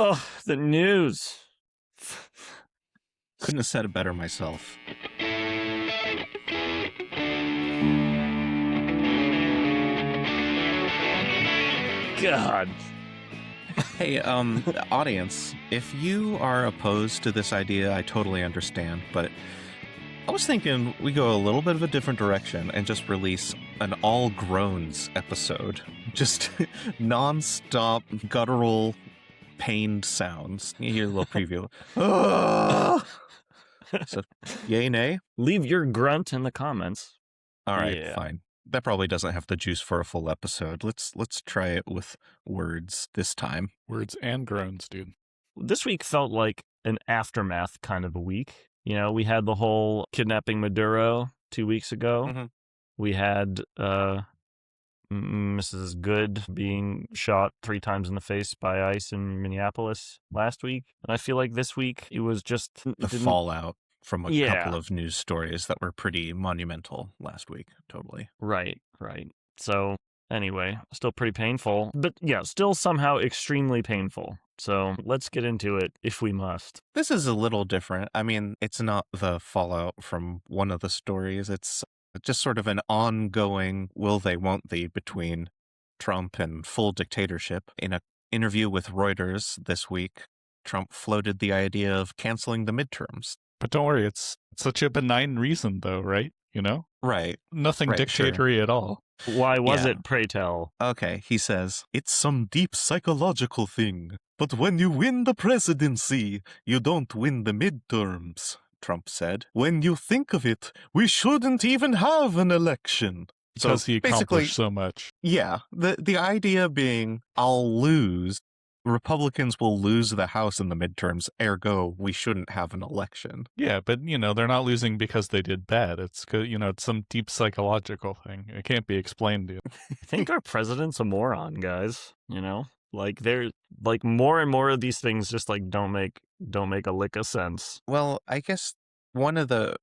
Oh, the news. Couldn't have said it better myself. God. Hey, audience, if you are opposed to this idea, I totally understand, but I was thinking we go a little bit of a different direction and just release an all groans episode. Just non-stop guttural pained sounds. You hear a little preview. So, yay, nay? Leave your grunt in the comments. All right, Yeah. fine. That probably doesn't have the juice for a full episode. Let's try it with words this time. Words and groans, dude. This week felt like an aftermath kind of a week. You know, we had the whole kidnapping Maduro 2 weeks ago. Mhm. We had Mrs. Good being shot 3 times in the face by ICE in Minneapolis last week. And I feel like this week it was just The fallout from a Yeah. couple of news stories that were pretty monumental last week. Totally. Right. So anyway, still pretty painful, but yeah, still somehow extremely painful. So let's get into it if we must. This is a little different. I mean, it's not the fallout from one of the stories. It's just sort of an ongoing will they, won't they between Trump and full dictatorship. In an interview with Reuters this week, Trump floated the idea of canceling the midterms. But don't worry, it's such a benign reason, though, right? You know? Right. Nothing Right, dictatory at all. Why was Yeah. it, pray tell? Okay, he says, it's some deep psychological thing. But when you win the presidency, you don't win the midterms, Trump said. When you think of it, we shouldn't even have an election. Because he basically, accomplished so much. yeah, the idea being, I'll lose. Republicans will lose the House in the midterms, ergo, we shouldn't have an election. Yeah, but, you know, they're not losing because they did bad. It's, you know, it's some deep psychological thing. It can't be explained to you. I think our president's a moron, guys. You know? Like they're like more and more of these things just like don't make a lick of sense. Well, I guess one of the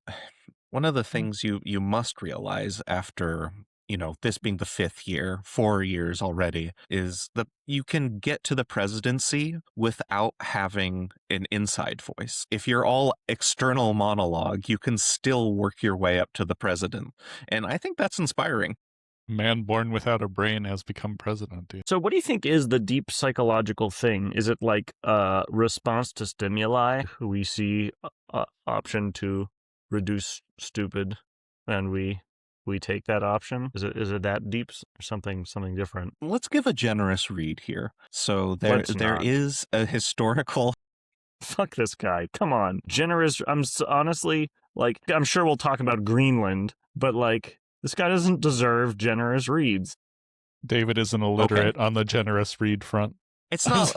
things you must realize after, you know, this being the 5th year, 4 years already, is that you can get to the presidency without having an inside voice. If you're all external monologue, you can still work your way up to the president. And I think that's inspiring. Man born without a brain has become president, dude. So what do you think is the deep psychological thing? Is it like a response to stimuli? We see option to reduce stupid and we take that option? Is it that deep or something different? Let's give a generous read here. So there is a historical... Fuck this guy. Come on. Generous. Honestly, like, I'm sure we'll talk about Greenland, but like, this guy doesn't deserve generous reads. David is an illiterate on the generous read front. It's not.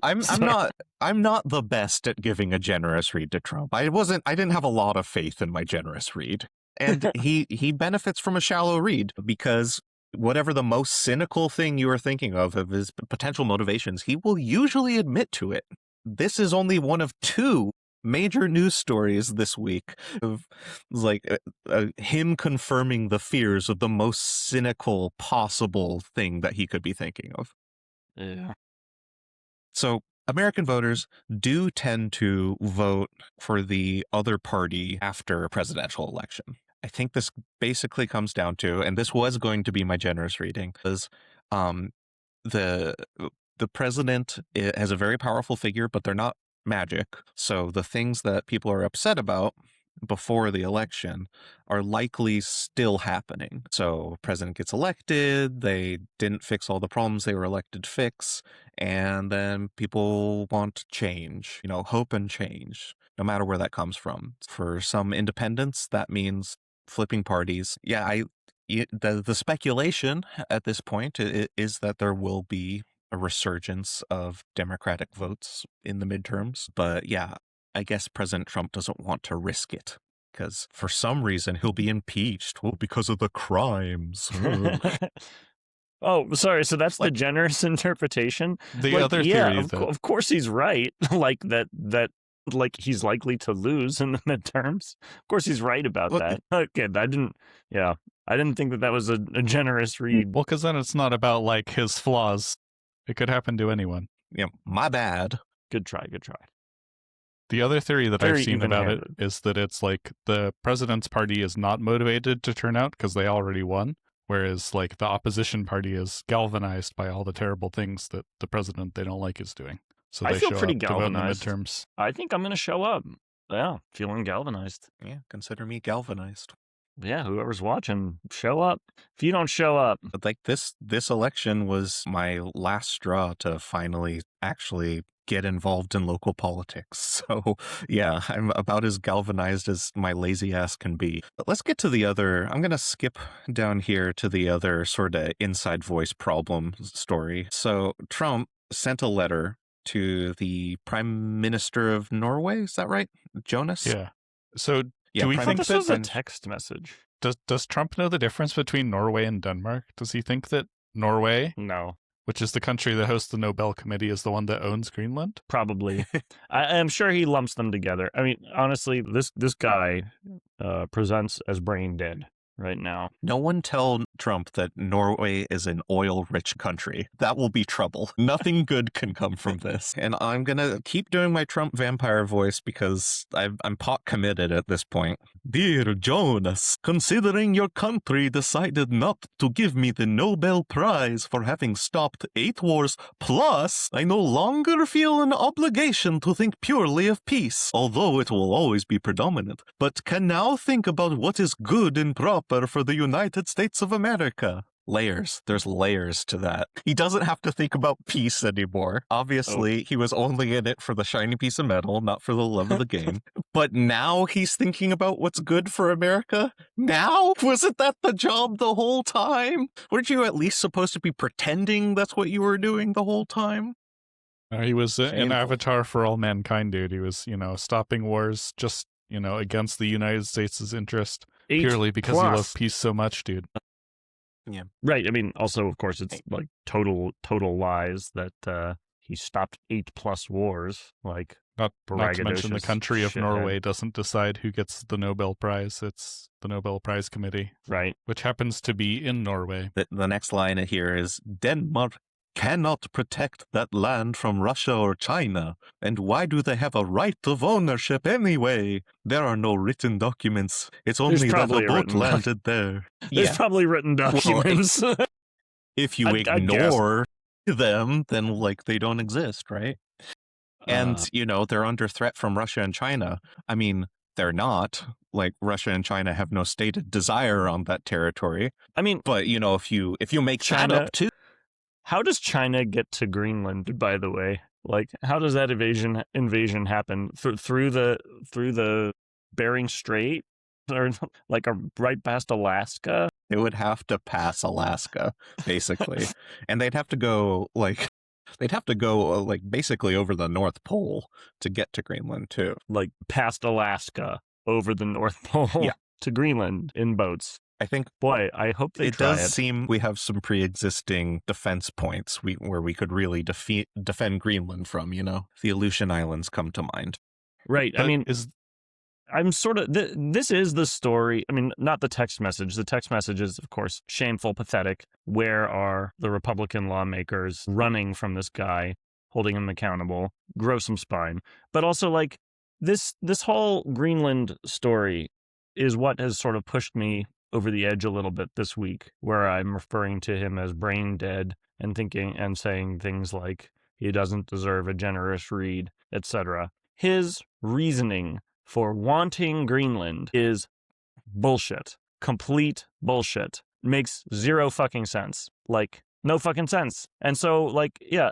I'm not the best at giving a generous read to Trump. I didn't have a lot of faith in my generous read, and he benefits from a shallow read because whatever the most cynical thing you are thinking of his potential motivations, he will usually admit to it. This is only one of 2 major news stories this week of like him confirming the fears of the most cynical possible thing that he could be thinking of. Yeah. So American voters do tend to vote for the other party after a presidential election. I think this basically comes down to, and this was going to be my generous reading, is the president has a very powerful figure, but they're not magic. So the things that people are upset about before the election are likely still happening. So president gets elected, they didn't fix all the problems they were elected to fix, and then people want change, you know, hope and change, no matter where that comes from. For some independents, that means flipping parties. Yeah, the speculation at this point is that there will be a resurgence of Democratic votes in the midterms. But yeah, I guess President Trump doesn't want to risk it because for some reason he'll be impeached. Well, because of the crimes. Oh, sorry. So that's the generous interpretation. The other theory, of course he's right. Like that. Like he's likely to lose in the midterms. Of course he's right about that. Okay, I didn't think that was a generous read. Well, because then it's not about like his flaws. It could happen to anyone. my bad. Good try. Good try. The other theory that Very I've seen about it even-handed. is that it's like the president's party is not motivated to turn out because they already won, whereas like the opposition party is galvanized by all the terrible things that the president they don't like is doing. So I they feel show pretty up to vote in the galvanized. midterms. I think I'm going to show up. Yeah, feeling galvanized. Yeah, consider me galvanized. Yeah, whoever's watching, show up. If you don't show up, But like this election was my last straw to finally actually get involved in local politics. So yeah, I'm about as galvanized as my lazy ass can be. But let's get to the other. I'm going to skip down here to the other sort of inside voice problem story. So Trump sent a letter to the Prime Minister of Norway. Is that right? Jonas? Yeah. So Yeah, do we I Prime thought think this that was a text message. does Trump know the difference between Norway and Denmark? Does he think that Norway, No, which is the country that hosts the Nobel Committee, is the one that owns Greenland? probably. I'm sure he lumps them together. I mean, honestly, this guy presents as brain dead right now. No one tell Trump that Norway is an oil-rich country. That will be trouble. Nothing good can come from this. And I'm going to keep doing my Trump vampire voice because I'm pot committed at this point. Dear Jonas, considering your country decided not to give me the Nobel Prize for having stopped 8 wars, plus I no longer feel an obligation to think purely of peace, although it will always be predominant, but can now think about what is good and proper for the United States of America. Layers. There's layers to that. He doesn't have to think about peace anymore. Obviously, he was only in it for the shiny piece of metal, not for the love of the game. But now he's thinking about what's good for America? Now? Wasn't that the job the whole time? Weren't you at least supposed to be pretending that's what you were doing the whole time? He was an Shameful. avatar for all mankind, dude. He was, stopping wars just, against the United States' interest purely because he loved peace so much, dude. Yeah. Right. I mean, also, of course, it's like total lies that he stopped 8+ wars. Like, Not to mention the braggadocious country of shithead. Norway doesn't decide who gets the Nobel Prize. It's the Nobel Prize Committee, right. which happens to be in Norway. The next line here is, Denmark cannot protect that land from Russia or China. And why do they have a right of ownership anyway? There are no written documents. It's only that probably a a boat written landed there. There's probably written documents. If you I guess. ignore them, then like they don't exist, right? And, they're under threat from Russia and China. I mean, they're not. Like, Russia and China have no stated desire on that territory. I mean, But, if you make China- that up too. how does China get to Greenland, by the way? Like, how does that invasion happen? Through the Bering Strait? Or like right past Alaska? They would have to pass Alaska, basically. And they'd have to go, basically over the North Pole to get to Greenland, too. Like, past Alaska, over the North Pole Yeah. to Greenland in boats. I think Boy, I hope they it try does seem we have some pre-existing defense points where we could really defend Greenland from, The Aleutian Islands come to mind. Right. But I mean, is I'm sort of, this is the story. I mean, not the text message. The text message is, of course, shameful, pathetic. Where are the Republican lawmakers running from this guy, holding him accountable? Grow some spine. But also, like, this whole Greenland story is what has sort of pushed me over the edge a little bit this week, where I'm referring to him as brain dead and thinking and saying things like he doesn't deserve a generous read, etc. His reasoning for wanting Greenland is bullshit. Complete bullshit. Makes zero fucking sense. Like, no fucking sense. And so, like, yeah,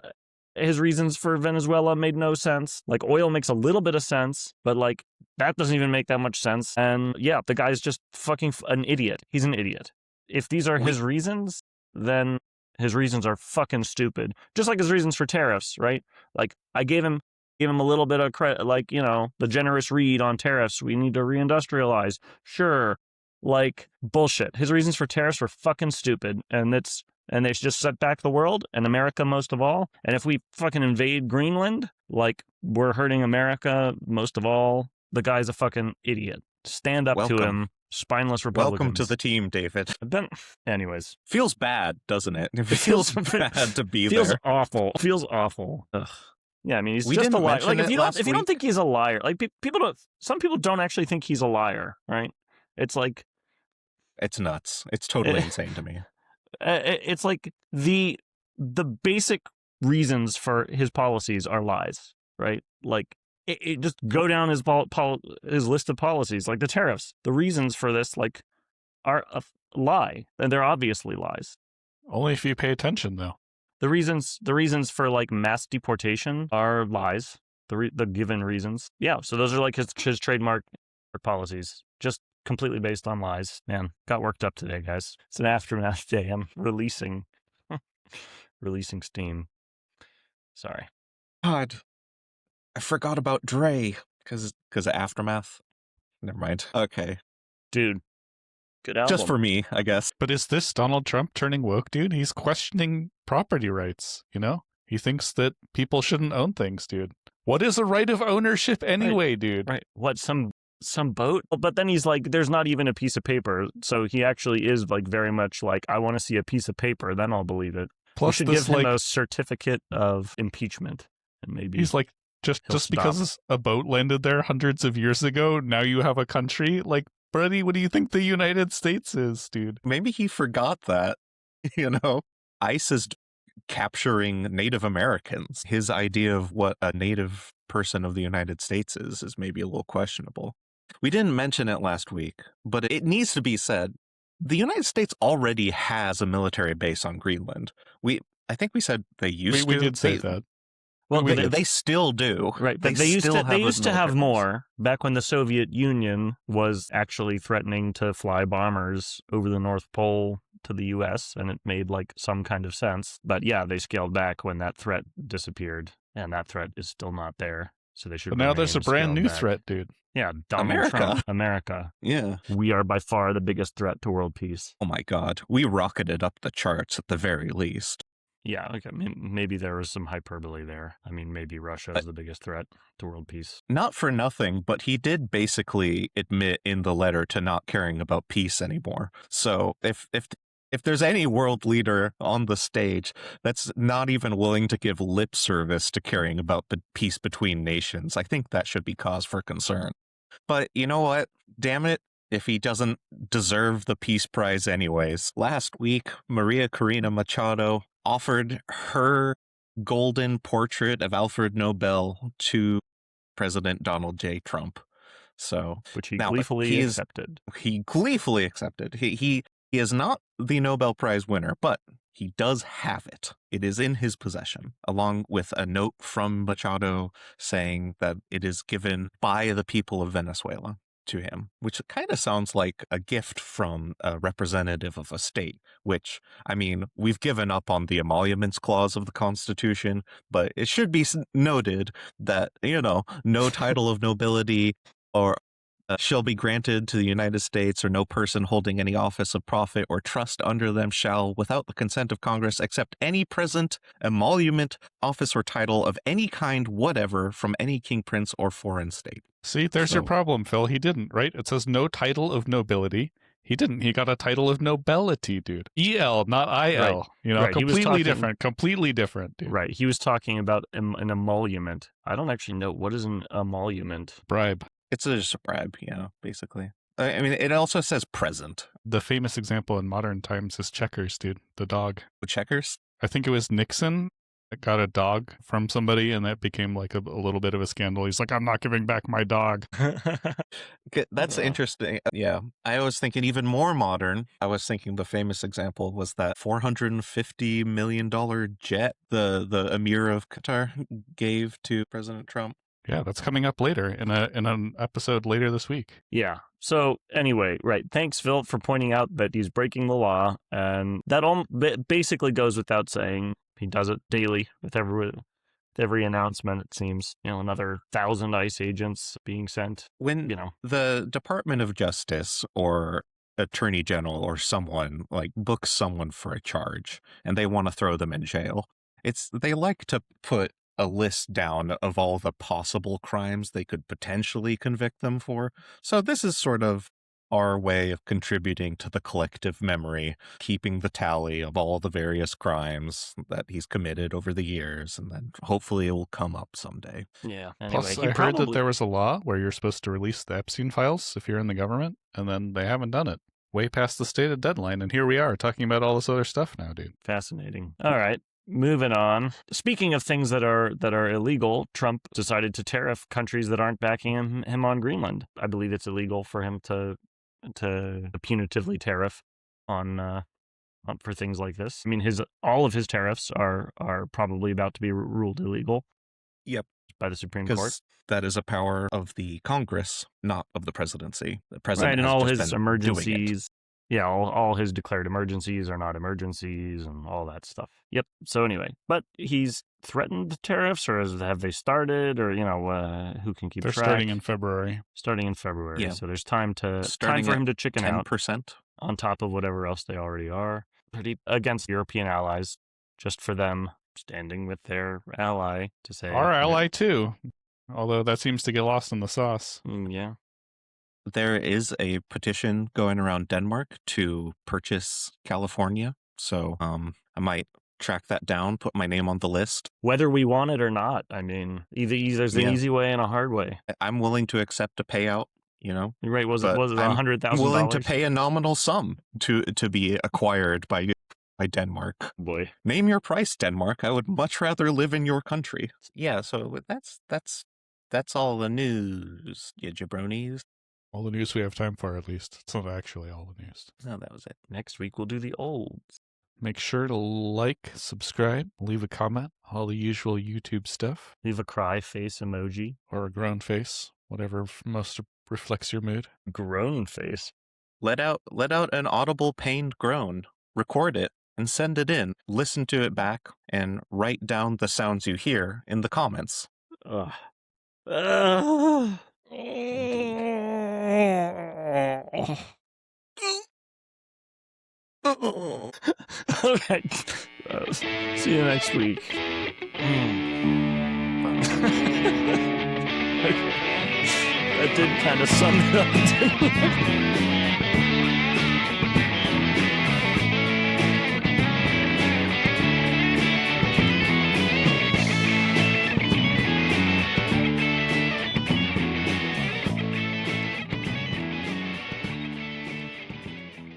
his reasons for Venezuela made no sense. Like, oil makes a little bit of sense, but, like, that doesn't even make that much sense. And, yeah, the guy's just fucking an idiot. He's an idiot. If these are his reasons, then his reasons are fucking stupid. Just like his reasons for tariffs, right? Like, I gave him a little bit of credit, like, the generous read on tariffs. We need to reindustrialize. Sure. Like, bullshit. His reasons for tariffs were fucking stupid. And they should just set back the world, and America most of all. And if we fucking invade Greenland, like, we're hurting America most of all. The guy's a fucking idiot. Stand up to him. spineless Republicans. Welcome to the team, David. Then, anyways, Feels bad, doesn't it? It feels- feels bad to be feels there. awful. Feels awful. Ugh. Yeah, I mean, he's We just a didn't liar. mention Like, if it you don't, last if you don't week. think he's a liar, like people don't. Some people don't actually think he's a liar, right? It's like It's nuts. It's totally insane to me. it's like the basic reasons for his policies are lies, right? Like it just go down his his list of policies, like the tariffs. The reasons for this, like, are a lie, and they're obviously lies. Only if you pay attention, though. The reasons for like mass deportation are lies. The given reasons, yeah. So those are like his trademark policies, just completely based on lies. Man, got worked up today, guys. It's an aftermath day. I'm releasing steam. Sorry. God, I forgot about Dre because of Aftermath. Never mind. Okay, Dude, good album. just for me, I guess. But is this Donald Trump turning woke, dude? He's questioning property rights, you know? He thinks that people shouldn't own things, dude. What is a right of ownership anyway, dude? Right. What, some boat? But then he's like, there's not even a piece of paper. So he actually is like very much like, I want to see a piece of paper, then I'll believe it. We Plus, should this, give him like, a certificate of impeachment. And maybe he's like, just he'll stop. because a boat landed there hundreds of years ago, now you have a country? Like, buddy, what do you think the United States is, dude? Maybe he forgot that. You know, ICE is capturing Native Americans. His idea of what a native person of the United States is maybe a little questionable. We didn't mention it last week, but it needs to be said. The United States already has a military base on Greenland. I think we said they used We to. did say that. well, They still do. right, but they used to have more back when the Soviet Union was actually threatening to fly bombers over the North Pole to the U.S., and it made like some kind of sense. But yeah, they scaled back when that threat disappeared, and that threat is still not there. So they should. But now there's a remain brand scaled new back. threat, dude. Yeah, Donald America. Trump, America. Yeah. We are by far the biggest threat to world peace. Oh my God. We rocketed up the charts at the very least. Yeah, okay. I mean, maybe there was some hyperbole there. I mean, maybe Russia is the biggest threat to world peace. Not for nothing, but he did basically admit in the letter to not caring about peace anymore. So if there's any world leader on the stage that's not even willing to give lip service to caring about the peace between nations, I think that should be cause for concern. But you know what? Damn it. If he doesn't deserve the Peace Prize anyways. Last week, Maria Corina Machado offered her golden portrait of Alfred Nobel to President Donald J. Trump. So Which he now, gleefully accepted. he gleefully accepted. He is not the Nobel Prize winner, but he does have it. It is in his possession, along with a note from Machado saying that it is given by the people of Venezuela to him, which kind of sounds like a gift from a representative of a state, which, I mean, we've given up on the emoluments clause of the Constitution, but it should be noted that, you know, no title of nobility or shall be granted to the United States, or no person holding any office of profit or trust under them shall, without the consent of Congress, accept any present, emolument, office, or title of any kind whatever from any king, prince, or foreign state. See, there's your So- problem, Phil. He didn't, right? It says no title of nobility. He didn't. He got a title of nobility, dude. EL, not IL. Right. You know, Right. He was completely talking- different. Completely different, dude. Right. He was talking about an emolument. I don't actually know. What is an emolument? Bribe. It's just a bribe, basically. I mean, it also says present. The famous example in modern times is Checkers, dude. The dog. Checkers? I think it was Nixon that got a dog from somebody, and that became like a little bit of a scandal. He's like, I'm not giving back my dog. That's Yeah. interesting. Yeah. I was thinking even more modern. I was thinking the famous example was that $450 million jet the Emir of Qatar gave to President Trump. Yeah, that's coming up later in an episode later this week. Yeah. So anyway, right. Thanks, Phil, for pointing out that he's breaking the law, and that basically goes without saying. He does it daily with every announcement. It seems, another 1,000 ICE agents being sent. When the Department of Justice or Attorney General or someone like books someone for a charge and they want to throw them in jail, they like to put a list down of all the possible crimes they could potentially convict them for. So this is sort of our way of contributing to the collective memory, keeping the tally of all the various crimes that he's committed over the years, and then hopefully it will come up someday. Yeah. Anyway, Plus, he I heard that probably- there was a law where you're supposed to release the Epstein files if you're in the government, and then they haven't done it. Way past the stated deadline, and here we are talking about all this other stuff now, dude. Fascinating. All right. Moving on. Speaking of things that are illegal, Trump decided to tariff countries that aren't backing him on Greenland. I believe it's illegal for him to punitively tariff on for things like this. I mean, all of his tariffs are probably about to be ruled illegal. Yep. By the Supreme Court. Because that is a power of the Congress, not of the presidency. The president Right, and has all just his been doing it. emergencies. Yeah, all his declared emergencies are not emergencies and all that stuff. Yep. So anyway, but he's threatened tariffs, or have they started, or who can keep They're track? starting in February. Starting in February. Yeah. So there's time Starting for at him to chicken out 10%. on top of whatever else they already are. Pretty against European allies, just for them standing with their ally to say Our ally, too. Although that seems to get lost in the sauce. Yeah. There is a petition going around Denmark to purchase California. So I might track that down, put my name on the list. Whether we want it or not, I mean, there's an Yeah. easy way and a hard way. I'm willing to accept a payout, You're right. Was it but I'm $100,000? willing to pay a nominal sum to be acquired by Denmark. Boy. Name your price, Denmark. I would much rather live in your country. Yeah, so that's all the news, you jabronis. All the news we have time for, at least. It's not actually all the news. No, that was it. Next week we'll do the olds. Make sure to like, subscribe, leave a comment, all the usual YouTube stuff, Leave a cry face emoji. or a groan face, whatever most reflects your mood. Groan face. Let out an audible pained groan. Record it and send it in. Listen to it back and write down the sounds you hear in the comments. Ugh. Okay. See you next week. That did kind of sum it up, didn't it?